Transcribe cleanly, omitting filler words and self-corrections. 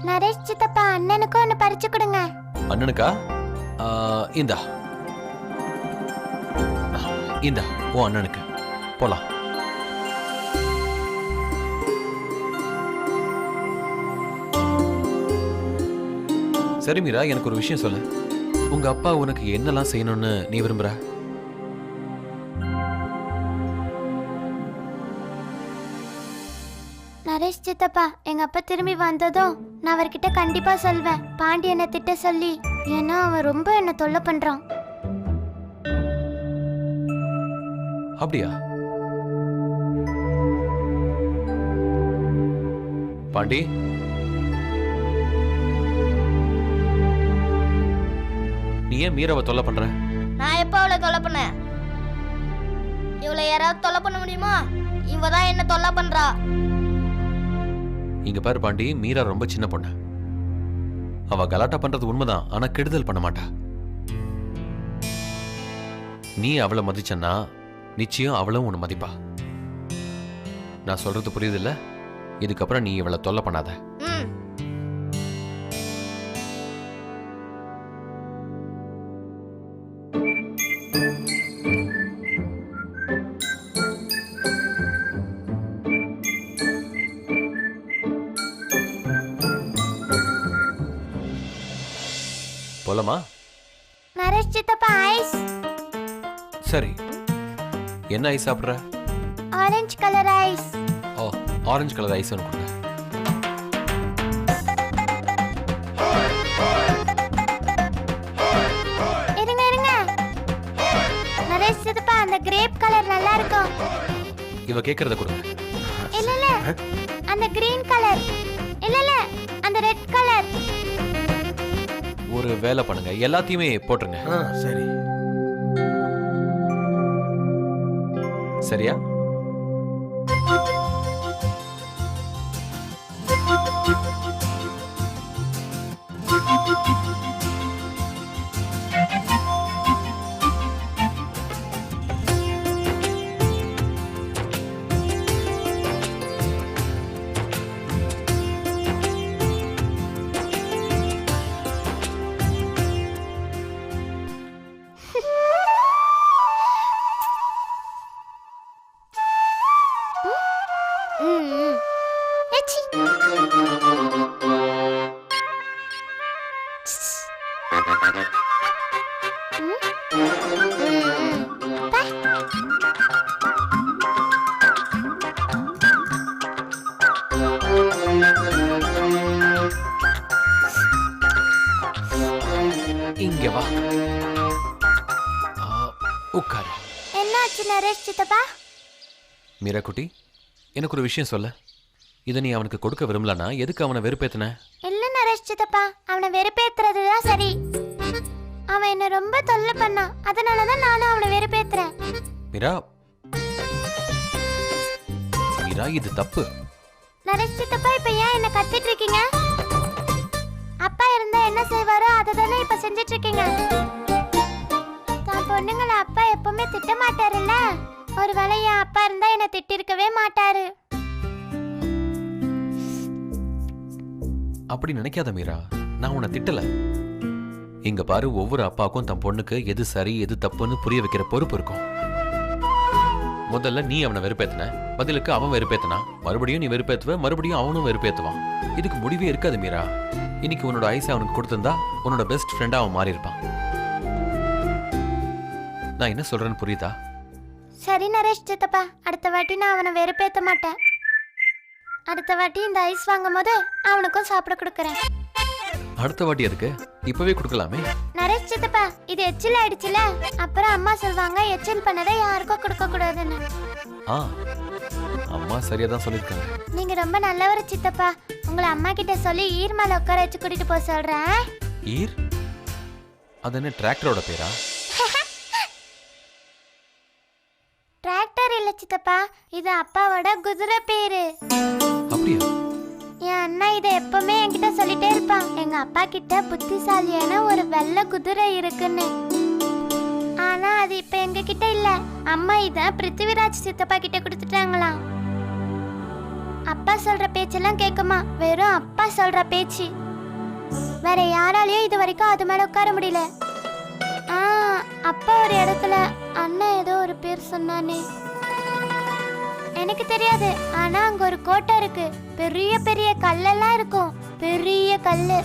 நரேஷ் சித்தப்பா, அண்ணனுக்கும் ஒன்னு பறிச்சு கொடுங்க. அண்ணனுக்கா? இந்தா இந்தா, ஓ அண்ணனுக்கு. போலாம். சரி மீரா, எனக்கு ஒரு விஷயம் சொல்லு. உங்க அப்பா உனக்கு என்னெல்லாம் செய்யணும்னு நீ விரும்புற? நரேஷ் சித்தப்பா, எங்க அப்பா திரும்பி வந்ததும் நான் அவர்கிட்ட கண்டிப்பா சொல்வேன், பாண்டியனை திட்ட சொல்லி. ஏன்னா அவன் ரொம்ப என்ன தொல்லை பண்றான். அப்படியா? பாண்டி, நீ ஏன் மீராவை தொல்லை பண்ற? நான் எப்ப அவளை தொல்லை பண்ணேன்? இவளை யாராவது தொல்லை பண்ண முடியுமா? இவதான் என்ன தொல்லை பண்றா. இங்க பாரு பாண்டி, மீரா ரொம்ப சின்ன பொண்ணு. அவ கலாட்டா பண்றது உண்மைதான், ஆனா கெடுதல் பண்ண மாட்டா. நீ அவளை மதிச்சன்னா நிச்சயம் அவளும் உன்னை மதிப்பா. நான் சொல்றது புரியுது இல்ல? இதுக்கப்புறம் நீ இவளை தொல்லை பண்ணாத. போலாமா? நரேஷ் சித்தப்பா, ஐஸ். சரி, என்ன ஐஸ் சாப்பிடுற? Orange colour ice. ஓ, ஆரஞ்சு கலர் ஐஸ் ஒன்று கொடுங்க. இருங்க இருங்க. நரேஷ் சித்தப்பா, அந்த கிரேப் கலர் நல்லா இருக்கும். இவ கேக்குறத கொடுங்க. இல்ல இல்ல, அந்த கிரீன் கலர். இல்ல இல்ல, அந்த ரெட் கலர். ஒரு வேலை பண்ணுங்க, எல்லாத்தையுமே போட்டுருங்க. சரி. சரியா? எச்சி. பா. இங்க வா. உட்காரு. என்னாச்சு நரேஷ் சித்தப்பா? மீரா குட்டி, எனக்கு ஒரு விஷயம் சொல்ல. இதை நீ அவனுக்கு கொடுக்க விரும்பலனா எதுக்கு அவனை வெறுப்பேத்தின? இல்ல நரேஷ் சித்தப்பா, அவனை வெறுப்பேத்துறதுதான் சரி. அவன் என்ன ரொம்ப தொல்லை பண்ணான், அதனாலதான் நானும் அவனை வெறுப்பேத்துறேன். மீரா, மீரா, இது தப்பு. நரேஷ் சித்தப்பா, இப்ப ஏன் என்ன கத்திட்டு இருக்கீங்க? அப்பா இருந்தா என்ன செய்வாரோ அதை தானே இப்ப செஞ்சிட்டு இருக்கீங்க. தான் பொண்ணுங்களை அப்பா எப்பவுமே திட்ட மாட்டாருல்ல. ஒருவேளை என் அப்பா இருந்தா என்ன திட்டிருக்கவே மாட்டாரு. அப்படி நினைக்காத மீரா, நான் உன்னை திட்டல. இங்க பாரு, ஒவ்வொரு அப்பாவுக்கும் தன் பொண்ணுக்கு எது சரி எது தப்புன்னு புரிய வைக்கிற பொறுப்பு இருக்கும். முதல்ல நீ அவனை வெறுப்பேத்தின, பதிலுக்கு அவன் வெறுப்பேத்தினா, மறுபடியும் நீ வெறுப்பேத்துவ, மறுபடியும் அவனும் வெறுப்பேத்துவான். இதுக்கு முடிவே இருக்காது மீரா. இன்னைக்கு உன்னோட ஐஸை அவனுக்கு கொடுத்திருந்தா உன்னோட பெஸ்ட் ஃப்ரெண்டா அவன் மாறி இருப்பான். நான் என்ன சொல்றேன்னு புரியுதா? சரி நரேஷ் சித்தப்பா, அடுத்த வாட்டி நான் அவனை வெறுப்பேத்த மாட்டேன். அடுத்த வாட்டி இந்த ஐஸ் வாங்கும் போது அவனுக்கும் சாப்பிட கொடுக்கறேன். அடுத்த வாட்டி எதுக்கு? இப்பவே கொடுக்கலாமே. நரேஷ் சித்தப்பா, இது எச்சில் ஆயிடுச்சுல, அப்புறம் அம்மா சொல்வாங்க எச்சில் பண்ணதை யாருக்கும் கொடுக்க கூடாதுன்னு. அம்மா சரியா தான் சொல்லிருக்காங்க. நீங்க ரொம்ப நல்லவர் சித்தப்பா. உங்களை அம்மா கிட்ட சொல்லி ஈர் மேல உட்கார வச்சு கூட்டிட்டு போக சொல்றேன். ஈர்? அது என்ன டிராக்டரோட பேரா? டிராக்டர் இல்ல சித்தப்பா, இது அப்பாவோட குதிரை பேரு. அப்படியா? என் அண்ணா இதை எப்பவுமே என்கிட்ட சொல்லிட்டே இருப்பான். எங்க அப்பா கிட்ட புத்திசாலியான ஒரு வெள்ளை குதிரை இருக்குன்னு. ஆனா அது இப்ப எங்க கிட்ட இல்ல. அம்மா இத பிருத்திவிராஜ் சித்தப்பா கிட்ட கொடுத்துட்டாங்களாம். அப்பா சொல்ற பேச்செல்லாம் கேட்குமா? வெறும் அப்பா சொல்ற பேச்சு. வேற யாராலையும் இது வரைக்கும் அது மேல உட்கார முடியல. அப்பா ஒரு இடத்துல அண்ணன் ஏதோ ஒரு பேர் சொன்னானே, எனக்கு தெரியாது. ஆனா அங்க ஒரு கோட்டை இருக்கு, பெரிய பெரிய கல்லெல்லாம் இருக்கும், பெரிய கல்லு.